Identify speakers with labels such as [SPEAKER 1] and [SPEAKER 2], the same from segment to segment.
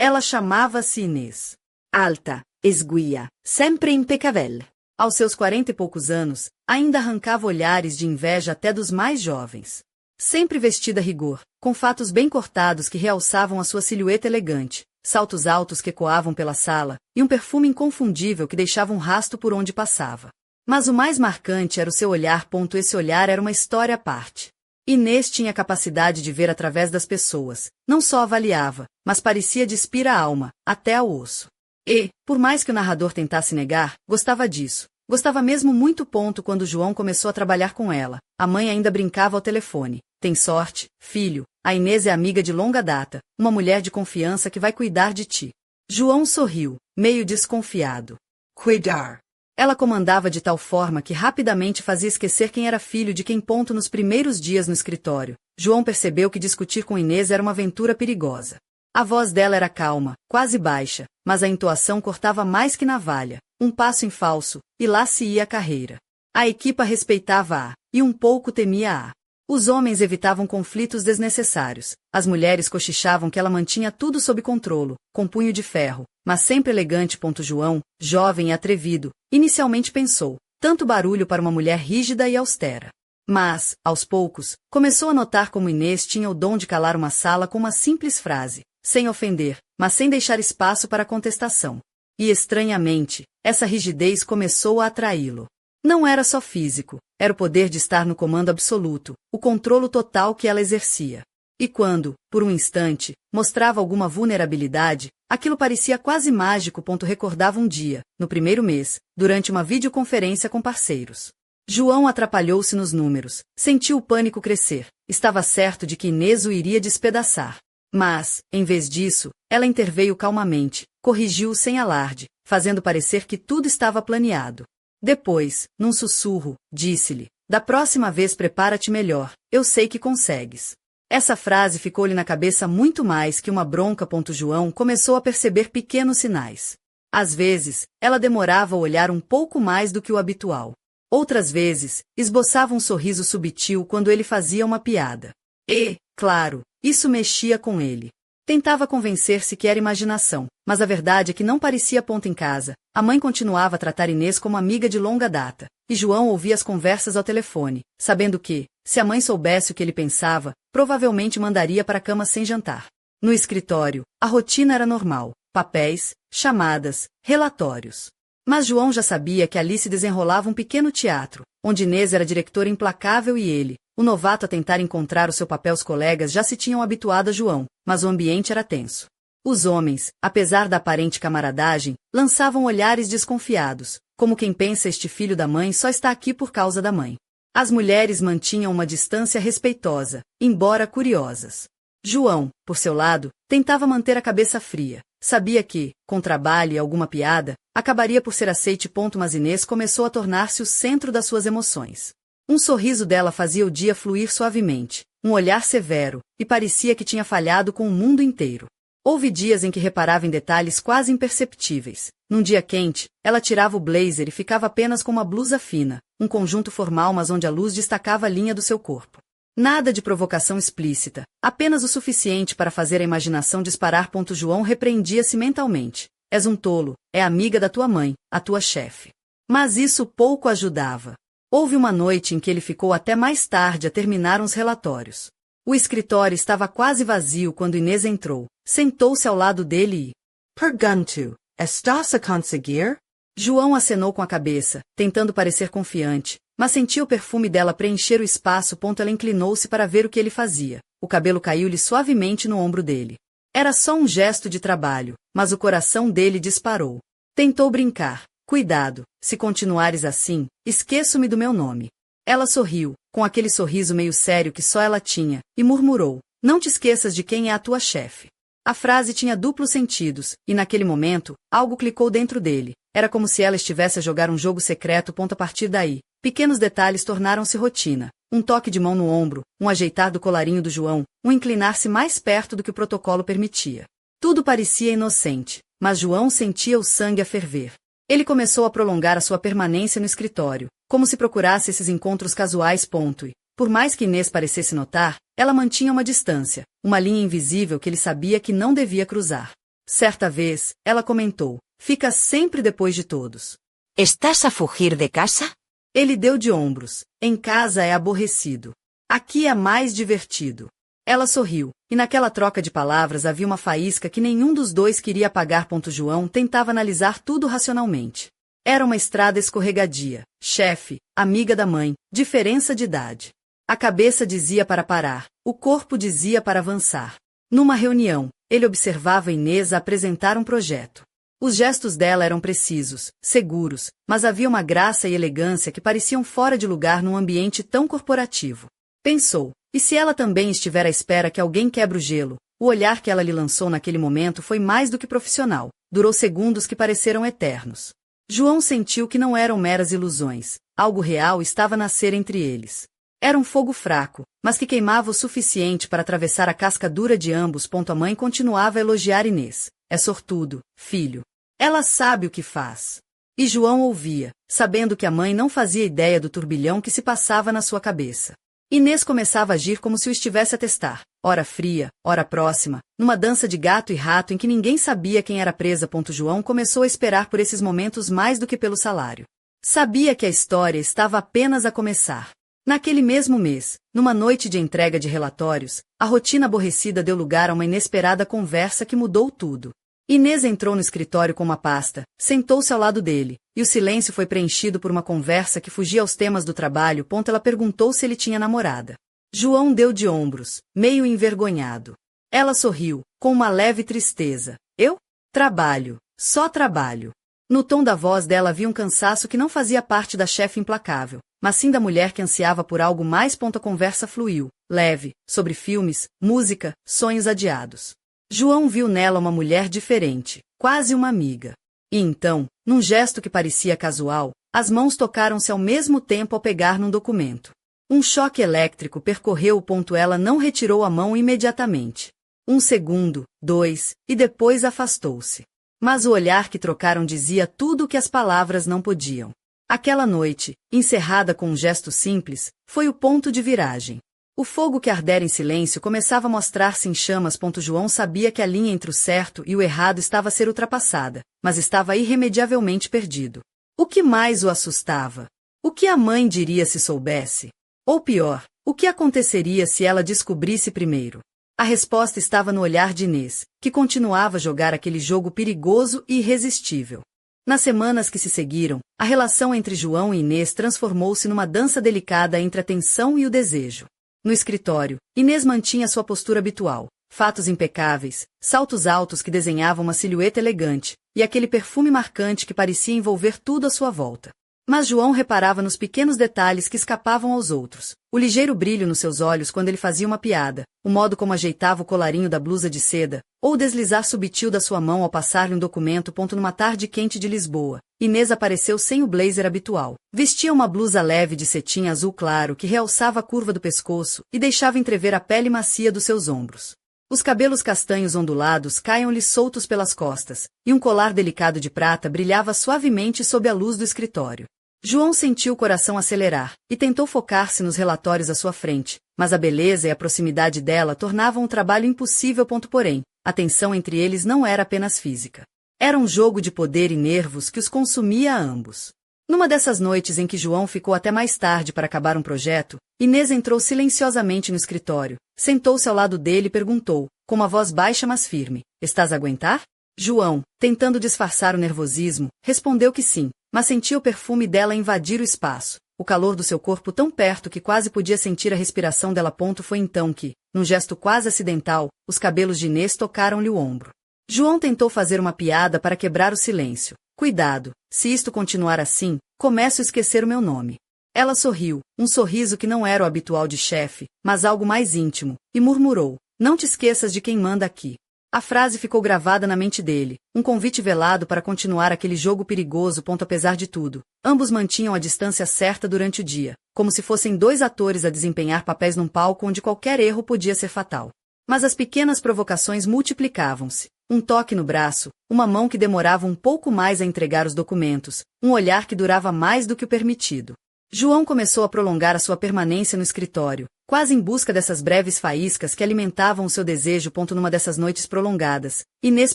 [SPEAKER 1] Ela chamava-se Inês. Alta, esguia, sempre impecável. Aos seus 40 e poucos anos, ainda arrancava olhares de inveja até dos mais jovens. Sempre vestida a rigor, com fatos bem cortados que realçavam a sua silhueta elegante, saltos altos que ecoavam pela sala, e um perfume inconfundível que deixava um rastro por onde passava. Mas o mais marcante era o seu olhar. Esse olhar era uma história à parte. Inês tinha a capacidade de ver através das pessoas, não só avaliava, mas parecia despir a alma, até ao osso. E, por mais que o narrador tentasse negar, gostava disso. Gostava mesmo muito. Quando João começou a trabalhar com ela, a mãe ainda brincava ao telefone. Tem sorte, filho, a Inês é amiga de longa data, uma mulher de confiança que vai cuidar de ti. João sorriu, meio desconfiado. Cuidar. Ela comandava de tal forma que rapidamente fazia esquecer quem era filho de quem. Nos primeiros dias no escritório, João percebeu que discutir com Inês era uma aventura perigosa. A voz dela era calma, quase baixa, mas a entoação cortava mais que navalha, um passo em falso, e lá se ia a carreira. A equipa respeitava-a, e um pouco temia-a. Os homens evitavam conflitos desnecessários, as mulheres cochichavam que ela mantinha tudo sob controle, com punho de ferro, mas sempre elegante. João, jovem e atrevido, inicialmente pensou, tanto barulho para uma mulher rígida e austera. Mas, aos poucos, começou a notar como Inês tinha o dom de calar uma sala com uma simples frase, sem ofender, mas sem deixar espaço para contestação. E estranhamente, essa rigidez começou a atraí-lo. Não era só físico, era o poder de estar no comando absoluto, o controlo total que ela exercia. E quando, por um instante, mostrava alguma vulnerabilidade, aquilo parecia quase mágico. Recordava um dia, no primeiro mês, durante uma videoconferência com parceiros. João atrapalhou-se nos números, sentiu o pânico crescer, estava certo de que Inês o iria despedaçar. Mas, em vez disso, ela interveio calmamente, corrigiu-o sem alarde, fazendo parecer que tudo estava planeado. Depois, num sussurro, disse-lhe, da próxima vez prepara-te melhor, eu sei que consegues. Essa frase ficou-lhe na cabeça muito mais que uma bronca. João começou a perceber pequenos sinais. Às vezes, ela demorava a olhar um pouco mais do que o habitual. Outras vezes, esboçava um sorriso subtil quando ele fazia uma piada. E, claro, isso mexia com ele. Tentava convencer-se que era imaginação, mas a verdade é que não parecia. Em casa, a mãe continuava a tratar Inês como amiga de longa data, e João ouvia as conversas ao telefone, sabendo que, se a mãe soubesse o que ele pensava, provavelmente mandaria para a cama sem jantar. No escritório, a rotina era normal, papéis, chamadas, relatórios. Mas João já sabia que ali se desenrolava um pequeno teatro, onde Inês era diretora implacável e ele, o novato a tentar encontrar o seu papel. Os colegas já se tinham habituado a João, mas o ambiente era tenso. Os homens, apesar da aparente camaradagem, lançavam olhares desconfiados, como quem pensa este filho da mãe só está aqui por causa da mãe. As mulheres mantinham uma distância respeitosa, embora curiosas. João, por seu lado, tentava manter a cabeça fria. Sabia que, com trabalho e alguma piada, acabaria por ser aceite. Mas Inês começou a tornar-se o centro das suas emoções. Um sorriso dela fazia o dia fluir suavemente, um olhar severo, e parecia que tinha falhado com o mundo inteiro. Houve dias em que reparava em detalhes quase imperceptíveis. Num dia quente, ela tirava o blazer e ficava apenas com uma blusa fina, um conjunto formal mas onde a luz destacava a linha do seu corpo. Nada de provocação explícita, apenas o suficiente para fazer a imaginação disparar. João repreendia-se mentalmente. És um tolo, é amiga da tua mãe, a tua chefe. Mas isso pouco ajudava. Houve uma noite em que ele ficou até mais tarde a terminar uns relatórios. O escritório estava quase vazio quando Inês entrou, sentou-se ao lado dele e... Pergunto, estás a conseguir? João acenou com a cabeça, tentando parecer confiante, mas sentiu o perfume dela preencher o espaço. Ela inclinou-se para ver o que ele fazia. O cabelo caiu-lhe suavemente no ombro dele. Era só um gesto de trabalho, mas o coração dele disparou. Tentou brincar. Cuidado, se continuares assim, esqueço-me do meu nome. Ela sorriu, com aquele sorriso meio sério que só ela tinha, e murmurou, não te esqueças de quem é a tua chefe. A frase tinha duplos sentidos, e naquele momento, algo clicou dentro dele. Era como se ela estivesse a jogar um jogo secreto. A partir daí, pequenos detalhes tornaram-se rotina. Um toque de mão no ombro, um ajeitar do colarinho do João, um inclinar-se mais perto do que o protocolo permitia. Tudo parecia inocente, mas João sentia o sangue a ferver. Ele começou a prolongar a sua permanência no escritório, como se procurasse esses encontros casuais. E, por mais que Inês parecesse notar, ela mantinha uma distância, uma linha invisível que ele sabia que não devia cruzar. Certa vez, ela comentou, fica sempre depois de todos.
[SPEAKER 2] ¿Estás a fugir de casa?
[SPEAKER 1] Ele deu de ombros, em casa é aborrecido. Aqui é mais divertido. Ela sorriu, e naquela troca de palavras havia uma faísca que nenhum dos dois queria apagar. João tentava analisar tudo racionalmente. Era uma estrada escorregadia, chefe, amiga da mãe, diferença de idade. A cabeça dizia para parar, o corpo dizia para avançar. Numa reunião, ele observava Inês apresentar um projeto. Os gestos dela eram precisos, seguros, mas havia uma graça e elegância que pareciam fora de lugar num ambiente tão corporativo. Pensou, e se ela também estiver à espera que alguém quebre o gelo? O olhar que ela lhe lançou naquele momento foi mais do que profissional, durou segundos que pareceram eternos. João sentiu que não eram meras ilusões, algo real estava a nascer entre eles. Era um fogo fraco, mas que queimava o suficiente para atravessar a casca dura de ambos. A mãe continuava a elogiar Inês. É sortudo, filho. Ela sabe o que faz. E João ouvia, sabendo que a mãe não fazia ideia do turbilhão que se passava na sua cabeça. Inês começava a agir como se o estivesse a testar, ora fria, ora próxima, numa dança de gato e rato em que ninguém sabia quem era presa. João começou a esperar por esses momentos mais do que pelo salário. Sabia que a história estava apenas a começar. Naquele mesmo mês, numa noite de entrega de relatórios, a rotina aborrecida deu lugar a uma inesperada conversa que mudou tudo. Inês entrou no escritório com uma pasta, sentou-se ao lado dele, e o silêncio foi preenchido por uma conversa que fugia aos temas do trabalho. Ela perguntou se ele tinha namorada. João deu de ombros, meio envergonhado. Ela sorriu, com uma leve tristeza. Eu? Trabalho, só trabalho. No tom da voz dela havia um cansaço que não fazia parte da chefe implacável, mas sim da mulher que ansiava por algo mais. A conversa fluiu, leve, sobre filmes, música, sonhos adiados. João viu nela uma mulher diferente, quase uma amiga. E então, num gesto que parecia casual, as mãos tocaram-se ao mesmo tempo ao pegar num documento. Um choque elétrico percorreu o. Ela não retirou a mão imediatamente. Um segundo, dois, e depois afastou-se. Mas o olhar que trocaram dizia tudo o que as palavras não podiam. Aquela noite, encerrada com um gesto simples, foi o ponto de viragem. O fogo que ardera em silêncio começava a mostrar-se em chamas. João sabia que a linha entre o certo e o errado estava a ser ultrapassada, mas estava irremediavelmente perdido. O que mais o assustava? O que a mãe diria se soubesse? Ou pior, o que aconteceria se ela descobrisse primeiro? A resposta estava no olhar de Inês, que continuava a jogar aquele jogo perigoso e irresistível. Nas semanas que se seguiram, a relação entre João e Inês transformou-se numa dança delicada entre a tensão e o desejo. No escritório, Inês mantinha sua postura habitual, fatos impecáveis, saltos altos que desenhavam uma silhueta elegante, e aquele perfume marcante que parecia envolver tudo à sua volta. Mas João reparava nos pequenos detalhes que escapavam aos outros, o ligeiro brilho nos seus olhos quando ele fazia uma piada, o modo como ajeitava o colarinho da blusa de seda, ou o deslizar subitil da sua mão ao passar-lhe um documento. Numa tarde quente de Lisboa, Inês apareceu sem o blazer habitual. Vestia uma blusa leve de cetim azul claro que realçava a curva do pescoço e deixava entrever a pele macia dos seus ombros. Os cabelos castanhos ondulados caíam-lhe soltos pelas costas, e um colar delicado de prata brilhava suavemente sob a luz do escritório. João sentiu o coração acelerar, e tentou focar-se nos relatórios à sua frente, mas a beleza e a proximidade dela tornavam o trabalho impossível. Porém, a tensão entre eles não era apenas física. Era um jogo de poder e nervos que os consumia a ambos. Numa dessas noites em que João ficou até mais tarde para acabar um projeto, Inês entrou silenciosamente no escritório, sentou-se ao lado dele e perguntou, com uma voz baixa mas firme, "Estás a aguentar?" João, tentando disfarçar o nervosismo, respondeu que sim, mas sentia o perfume dela invadir o espaço, o calor do seu corpo tão perto que quase podia sentir a respiração dela. Foi então que, num gesto quase acidental, os cabelos de Inês tocaram-lhe o ombro. João tentou fazer uma piada para quebrar o silêncio. "Cuidado, se isto continuar assim, começo a esquecer o meu nome." Ela sorriu, um sorriso que não era o habitual de chefe, mas algo mais íntimo, e murmurou, "Não te esqueças de quem manda aqui." A frase ficou gravada na mente dele, um convite velado para continuar aquele jogo perigoso. Apesar de tudo, ambos mantinham a distância certa durante o dia, como se fossem dois atores a desempenhar papéis num palco onde qualquer erro podia ser fatal. Mas as pequenas provocações multiplicavam-se. Um toque no braço, uma mão que demorava um pouco mais a entregar os documentos, um olhar que durava mais do que o permitido. João começou a prolongar a sua permanência no escritório, quase em busca dessas breves faíscas que alimentavam o seu desejo. Numa dessas noites prolongadas, Inês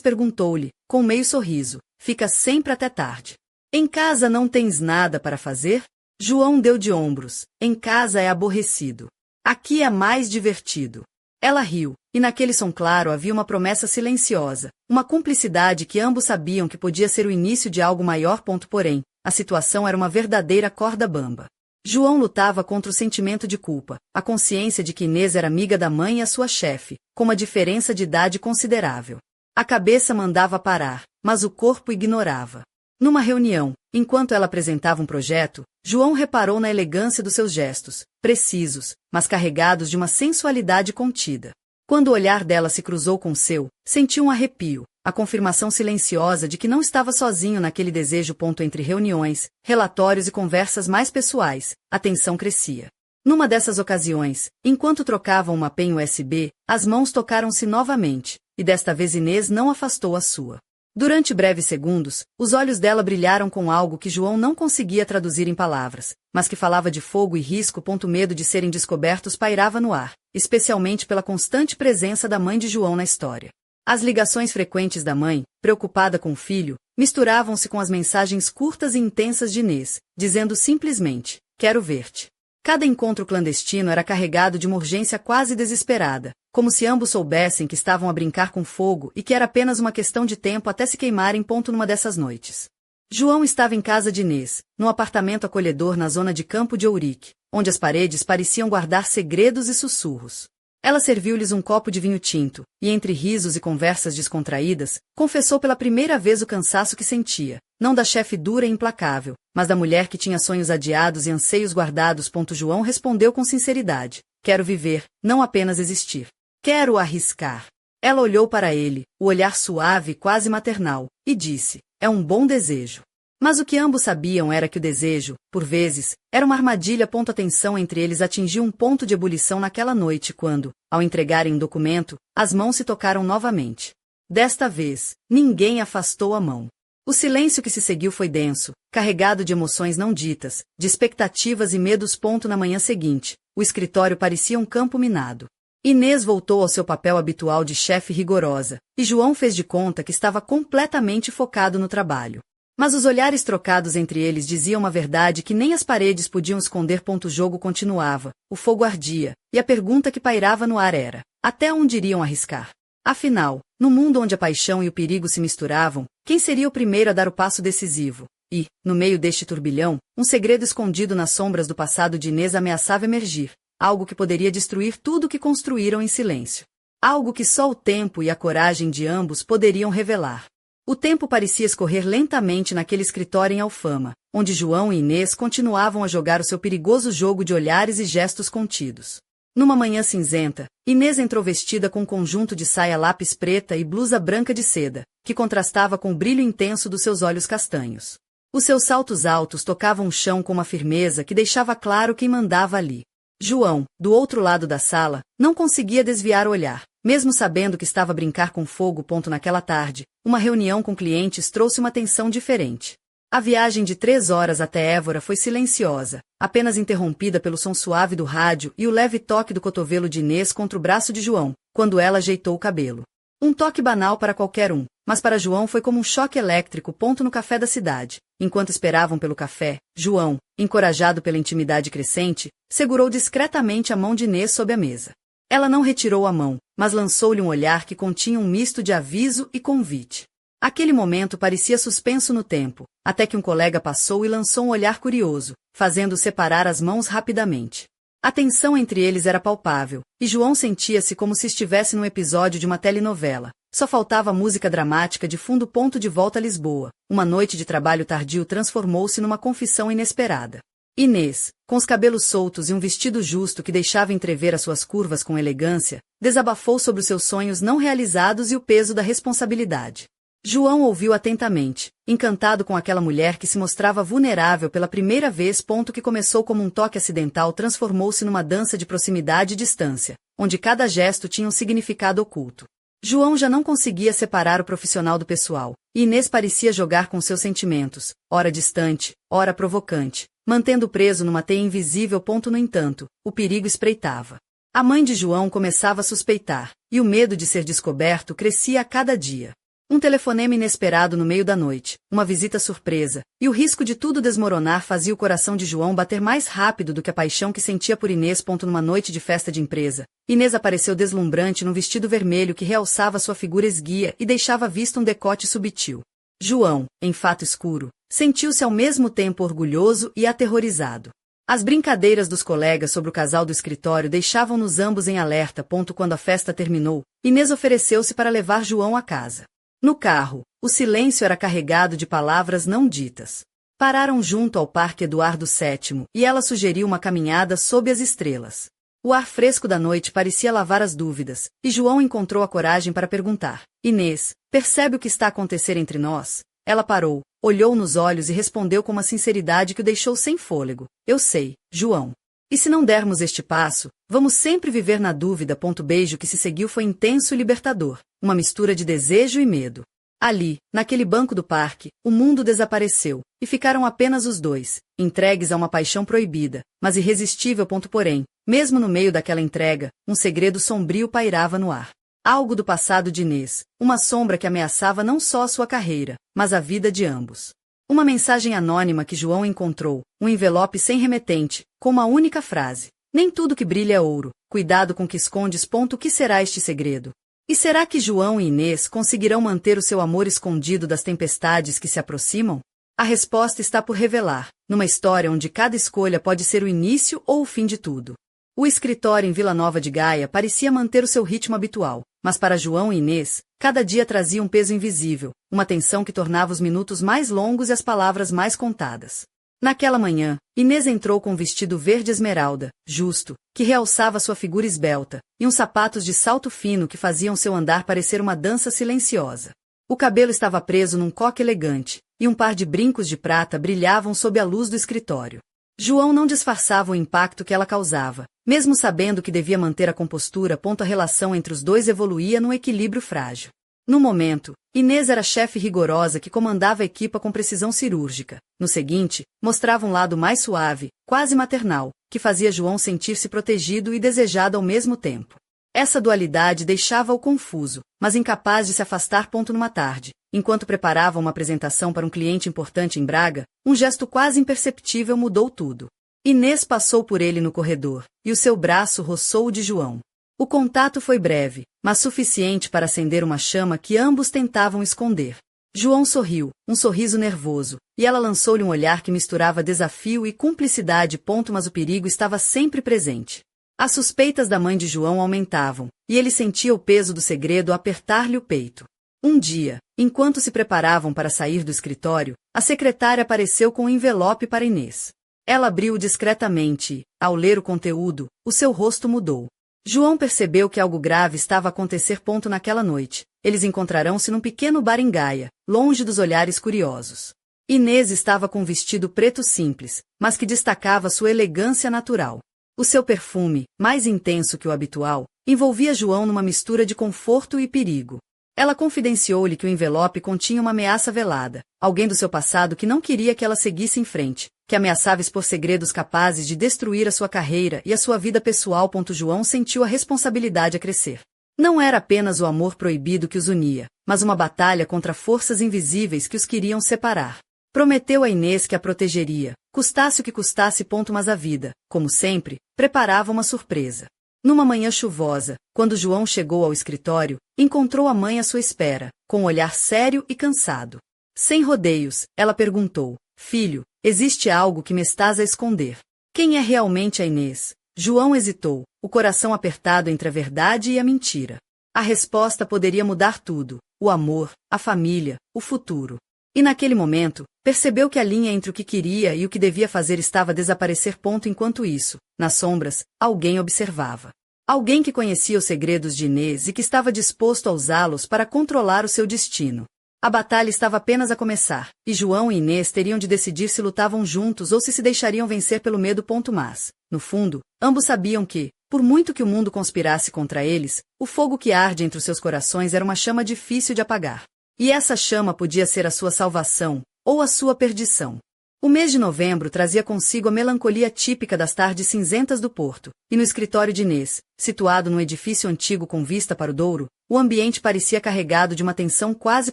[SPEAKER 1] perguntou-lhe, com meio sorriso, fica sempre até tarde. Em casa não tens nada para fazer? João deu de ombros, em casa é aborrecido. Aqui é mais divertido. Ela riu, e naquele som claro havia uma promessa silenciosa, uma cumplicidade que ambos sabiam que podia ser o início de algo maior. Porém, a situação era uma verdadeira corda bamba. João lutava contra o sentimento de culpa, a consciência de que Inês era amiga da mãe e a sua chefe, com uma diferença de idade considerável. A cabeça mandava parar, mas o corpo ignorava. Numa reunião, enquanto ela apresentava um projeto, João reparou na elegância dos seus gestos, precisos, mas carregados de uma sensualidade contida. Quando o olhar dela se cruzou com o seu, sentiu um arrepio, a confirmação silenciosa de que não estava sozinho naquele desejo. Entre reuniões, relatórios e conversas mais pessoais, a tensão crescia. Numa dessas ocasiões, enquanto trocavam uma penha USB, as mãos tocaram-se novamente, e desta vez Inês não afastou a sua. Durante breves segundos, os olhos dela brilharam com algo que João não conseguia traduzir em palavras, mas que falava de fogo e risco. Medo de serem descobertos pairava no ar, especialmente pela constante presença da mãe de João na história. As ligações frequentes da mãe, preocupada com o filho, misturavam-se com as mensagens curtas e intensas de Inês, dizendo simplesmente, quero ver-te. Cada encontro clandestino era carregado de uma urgência quase desesperada, como se ambos soubessem que estavam a brincar com fogo e que era apenas uma questão de tempo até se queimarem. Numa dessas noites. João estava em casa de Inês, num apartamento acolhedor na zona de Campo de Ourique, onde as paredes pareciam guardar segredos e sussurros. Ela serviu-lhes um copo de vinho tinto, e entre risos e conversas descontraídas, confessou pela primeira vez o cansaço que sentia, não da chefe dura e implacável, mas da mulher que tinha sonhos adiados e anseios guardados. João respondeu com sinceridade, quero viver, não apenas existir. Quero arriscar. Ela olhou para ele, o olhar suave e quase maternal, e disse, é um bom desejo. Mas o que ambos sabiam era que o desejo, por vezes, era uma armadilha. A tensão entre eles atingiu um ponto de ebulição naquela noite quando, ao entregarem um documento, as mãos se tocaram novamente. Desta vez, ninguém afastou a mão. O silêncio que se seguiu foi denso, carregado de emoções não ditas, de expectativas e medos. Na manhã seguinte, o escritório parecia um campo minado. Inês voltou ao seu papel habitual de chefe rigorosa, e João fez de conta que estava completamente focado no trabalho. Mas os olhares trocados entre eles diziam uma verdade que nem as paredes podiam esconder. O jogo continuava, o fogo ardia, e a pergunta que pairava no ar era, até onde iriam arriscar? Afinal, no mundo onde a paixão e o perigo se misturavam, quem seria o primeiro a dar o passo decisivo? E, no meio deste turbilhão, um segredo escondido nas sombras do passado de Inês ameaçava emergir, algo que poderia destruir tudo o que construíram em silêncio. Algo que só o tempo e a coragem de ambos poderiam revelar. O tempo parecia escorrer lentamente naquele escritório em Alfama, onde João e Inês continuavam a jogar o seu perigoso jogo de olhares e gestos contidos. Numa manhã cinzenta, Inês entrou vestida com um conjunto de saia lápis preta e blusa branca de seda, que contrastava com o brilho intenso dos seus olhos castanhos. Os seus saltos altos tocavam o chão com uma firmeza que deixava claro quem mandava ali. João, do outro lado da sala, não conseguia desviar o olhar, mesmo sabendo que estava a brincar com fogo. Naquela tarde, uma reunião com clientes trouxe uma tensão diferente. A viagem de 3 horas até Évora foi silenciosa, apenas interrompida pelo som suave do rádio e o leve toque do cotovelo de Inês contra o braço de João, quando ela ajeitou o cabelo. Um toque banal para qualquer um, mas para João foi como um choque elétrico. No café da cidade. Enquanto esperavam pelo café, João, encorajado pela intimidade crescente, segurou discretamente a mão de Inês sob a mesa. Ela não retirou a mão, mas lançou-lhe um olhar que continha um misto de aviso e convite. Aquele momento parecia suspenso no tempo, até que um colega passou e lançou um olhar curioso, fazendo fazendo-o separar as mãos rapidamente. A tensão entre eles era palpável, e João sentia-se como se estivesse num episódio de uma telenovela. Só faltava música dramática de fundo. De volta a Lisboa, uma noite de trabalho tardio transformou-se numa confissão inesperada. Inês, com os cabelos soltos e um vestido justo que deixava entrever as suas curvas com elegância, desabafou sobre os seus sonhos não realizados e o peso da responsabilidade. João ouviu atentamente, encantado com aquela mulher que se mostrava vulnerável pela primeira vez. Que começou como um toque acidental transformou-se numa dança de proximidade e distância, onde cada gesto tinha um significado oculto. João já não conseguia separar o profissional do pessoal, e Inês parecia jogar com seus sentimentos, ora distante, ora provocante, mantendo preso numa teia invisível. No entanto, o perigo espreitava. A mãe de João começava a suspeitar, e o medo de ser descoberto crescia a cada dia. Um telefonema inesperado no meio da noite, uma visita surpresa, e o risco de tudo desmoronar fazia o coração de João bater mais rápido do que a paixão que sentia por Inês. Numa noite de festa de empresa, Inês apareceu deslumbrante num vestido vermelho que realçava sua figura esguia e deixava à vista um decote subtil. João, em fato escuro, sentiu-se ao mesmo tempo orgulhoso e aterrorizado. As brincadeiras dos colegas sobre o casal do escritório deixavam-nos ambos em alerta. Quando a festa terminou, Inês ofereceu-se para levar João a casa. No carro, o silêncio era carregado de palavras não ditas. Pararam junto ao Parque Eduardo VII e ela sugeriu uma caminhada sob as estrelas. O ar fresco da noite parecia lavar as dúvidas, e João encontrou a coragem para perguntar: Inês, percebe o que está a acontecer entre nós? Ela parou, olhou nos olhos e respondeu com uma sinceridade que o deixou sem fôlego: Eu sei, João. E se não dermos este passo, vamos sempre viver na dúvida. O beijo que se seguiu foi intenso e libertador, uma mistura de desejo e medo. Ali, naquele banco do parque, o mundo desapareceu, e ficaram apenas os dois, entregues a uma paixão proibida, mas irresistível. Porém, mesmo no meio daquela entrega, um segredo sombrio pairava no ar. Algo do passado de Inês, uma sombra que ameaçava não só a sua carreira, mas a vida de ambos. Uma mensagem anônima que João encontrou, um envelope sem remetente, com uma única frase: Nem tudo que brilha é ouro, cuidado com o que escondes. O que será este segredo? E será que João e Inês conseguirão manter o seu amor escondido das tempestades que se aproximam? A resposta está por revelar, numa história onde cada escolha pode ser o início ou o fim de tudo. O escritório em Vila Nova de Gaia parecia manter o seu ritmo habitual, mas para João e Inês, cada dia trazia um peso invisível, uma tensão que tornava os minutos mais longos e as palavras mais contadas. Naquela manhã, Inês entrou com um vestido verde esmeralda, justo, que realçava sua figura esbelta, e uns sapatos de salto fino que faziam seu andar parecer uma dança silenciosa. O cabelo estava preso num coque elegante, e um par de brincos de prata brilhavam sob a luz do escritório. João não disfarçava o impacto que ela causava, mesmo sabendo que devia manter a compostura. A relação entre os dois evoluía num equilíbrio frágil. No momento, Inês era a chefe rigorosa que comandava a equipa com precisão cirúrgica. No seguinte, mostrava um lado mais suave, quase maternal, que fazia João sentir-se protegido e desejado ao mesmo tempo. Essa dualidade deixava-o confuso, mas incapaz de se afastar. Numa tarde, enquanto preparava uma apresentação para um cliente importante em Braga, um gesto quase imperceptível mudou tudo. Inês passou por ele no corredor, e o seu braço roçou o de João. O contato foi breve, mas suficiente para acender uma chama que ambos tentavam esconder. João sorriu, um sorriso nervoso, e ela lançou-lhe um olhar que misturava desafio e cumplicidade. Mas o perigo estava sempre presente. As suspeitas da mãe de João aumentavam, e ele sentia o peso do segredo apertar-lhe o peito. Um dia, enquanto se preparavam para sair do escritório, a secretária apareceu com um envelope para Inês. Ela abriu-o discretamente e, ao ler o conteúdo, o seu rosto mudou. João percebeu que algo grave estava a acontecer. Naquela noite, eles encontrarão-se num pequeno bar em Gaia, longe dos olhares curiosos. Inês estava com um vestido preto simples, mas que destacava sua elegância natural. O seu perfume, mais intenso que o habitual, envolvia João numa mistura de conforto e perigo. Ela confidenciou-lhe que o envelope continha uma ameaça velada, alguém do seu passado que não queria que ela seguisse em frente, que ameaçava expor segredos capazes de destruir a sua carreira e a sua vida pessoal. João sentiu a responsabilidade a crescer. Não era apenas o amor proibido que os unia, mas uma batalha contra forças invisíveis que os queriam separar. Prometeu a Inês que a protegeria, custasse o que custasse. Mas a vida, como sempre, preparava uma surpresa. Numa manhã chuvosa, quando João chegou ao escritório, encontrou a mãe à sua espera, com um olhar sério e cansado. Sem rodeios, ela perguntou: Filho, existe algo que me estás a esconder? Quem é realmente a Inês? João hesitou, o coração apertado entre a verdade e a mentira. A resposta poderia mudar tudo: o amor, a família, o futuro. E naquele momento, percebeu que a linha entre o que queria e o que devia fazer estava a desaparecer. Enquanto isso, nas sombras, alguém observava. Alguém que conhecia os segredos de Inês e que estava disposto a usá-los para controlar o seu destino. A batalha estava apenas a começar, e João e Inês teriam de decidir se lutavam juntos ou se deixariam vencer pelo medo. Mas, no fundo, ambos sabiam que, por muito que o mundo conspirasse contra eles, o fogo que arde entre os seus corações era uma chama difícil de apagar. E essa chama podia ser a sua salvação, ou a sua perdição. O mês de novembro trazia consigo a melancolia típica das tardes cinzentas do Porto, e no escritório de Inês, situado num edifício antigo com vista para o Douro, o ambiente parecia carregado de uma tensão quase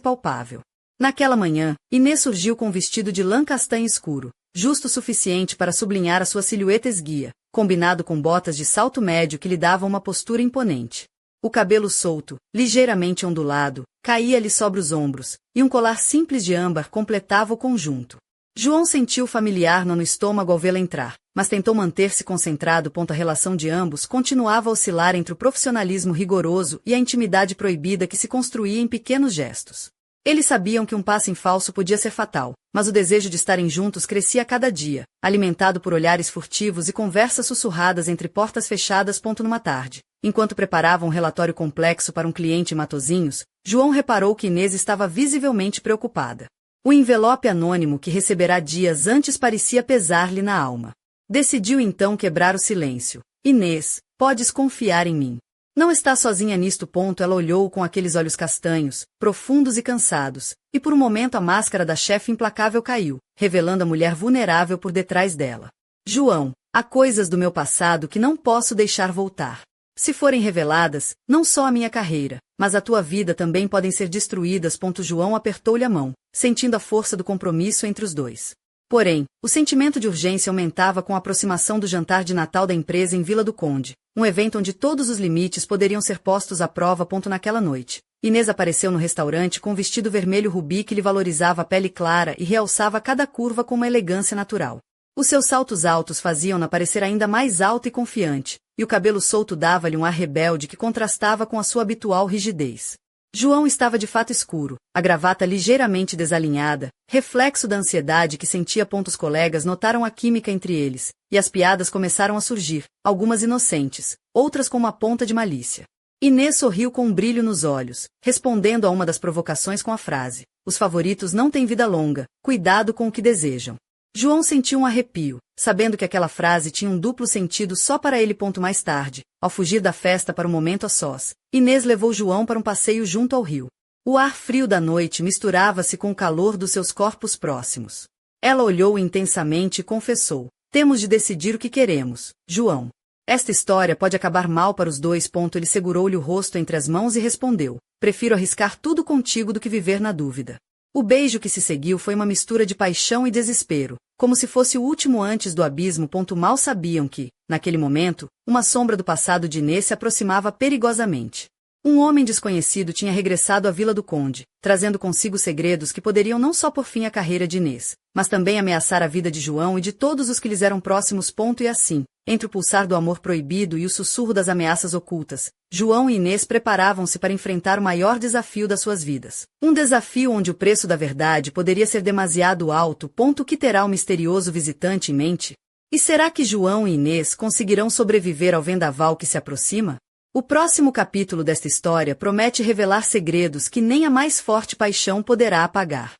[SPEAKER 1] palpável. Naquela manhã, Inês surgiu com um vestido de lã castanho escuro, justo o suficiente para sublinhar a sua silhueta esguia, combinado com botas de salto médio que lhe davam uma postura imponente. O cabelo solto, ligeiramente ondulado, caía-lhe sobre os ombros, e um colar simples de âmbar completava o conjunto. João sentiu familiar no estômago ao vê-la entrar, mas tentou manter-se concentrado. A relação de ambos continuava a oscilar entre o profissionalismo rigoroso e a intimidade proibida que se construía em pequenos gestos. Eles sabiam que um passo em falso podia ser fatal, mas o desejo de estarem juntos crescia a cada dia, alimentado por olhares furtivos e conversas sussurradas entre portas fechadas. Numa tarde, enquanto preparavam um relatório complexo para um cliente em Matosinhos, João reparou que Inês estava visivelmente preocupada. O envelope anônimo que receberá dias antes parecia pesar-lhe na alma. Decidiu então quebrar o silêncio. Inês, podes confiar em mim. Não está sozinha nisto. Ela olhou com aqueles olhos castanhos, profundos e cansados, e por um momento a máscara da chefe implacável caiu, revelando a mulher vulnerável por detrás dela. João, há coisas do meu passado que não posso deixar voltar. Se forem reveladas, não só a minha carreira, mas a tua vida também podem ser destruídas. João apertou-lhe a mão, sentindo a força do compromisso entre os dois. Porém, o sentimento de urgência aumentava com a aproximação do jantar de Natal da empresa em Vila do Conde, um evento onde todos os limites poderiam ser postos à prova. Naquela noite, Inês apareceu no restaurante com um vestido vermelho rubi que lhe valorizava a pele clara e realçava cada curva com uma elegância natural. Os seus saltos altos faziam-na parecer ainda mais alta e confiante, e o cabelo solto dava-lhe um ar rebelde que contrastava com a sua habitual rigidez. João estava de fato escuro, a gravata ligeiramente desalinhada, reflexo da ansiedade que sentia. Os colegas notaram a química entre eles, e as piadas começaram a surgir, algumas inocentes, outras com uma ponta de malícia. Inês sorriu com um brilho nos olhos, respondendo a uma das provocações com a frase: os favoritos não têm vida longa, cuidado com o que desejam. João sentiu um arrepio, sabendo que aquela frase tinha um duplo sentido só para ele. Mais tarde, ao fugir da festa para um momento a sós, Inês levou João para um passeio junto ao rio. O ar frio da noite misturava-se com o calor dos seus corpos próximos. Ela olhou intensamente e confessou: temos de decidir o que queremos, João. Esta história pode acabar mal para os dois. Ele segurou-lhe o rosto entre as mãos e respondeu: prefiro arriscar tudo contigo do que viver na dúvida. O beijo que se seguiu foi uma mistura de paixão e desespero, como se fosse o último antes do abismo. Mal sabiam que, naquele momento, uma sombra do passado de Inês se aproximava perigosamente. Um homem desconhecido tinha regressado à Vila do Conde, trazendo consigo segredos que poderiam não só pôr fim à carreira de Inês, mas também ameaçar a vida de João e de todos os que lhes eram próximos. E assim, entre o pulsar do amor proibido e o sussurro das ameaças ocultas, João e Inês preparavam-se para enfrentar o maior desafio das suas vidas. Um desafio onde o preço da verdade poderia ser demasiado alto. Que terá o misterioso visitante em mente? E será que João e Inês conseguirão sobreviver ao vendaval que se aproxima? O próximo capítulo desta história promete revelar segredos que nem a mais forte paixão poderá apagar.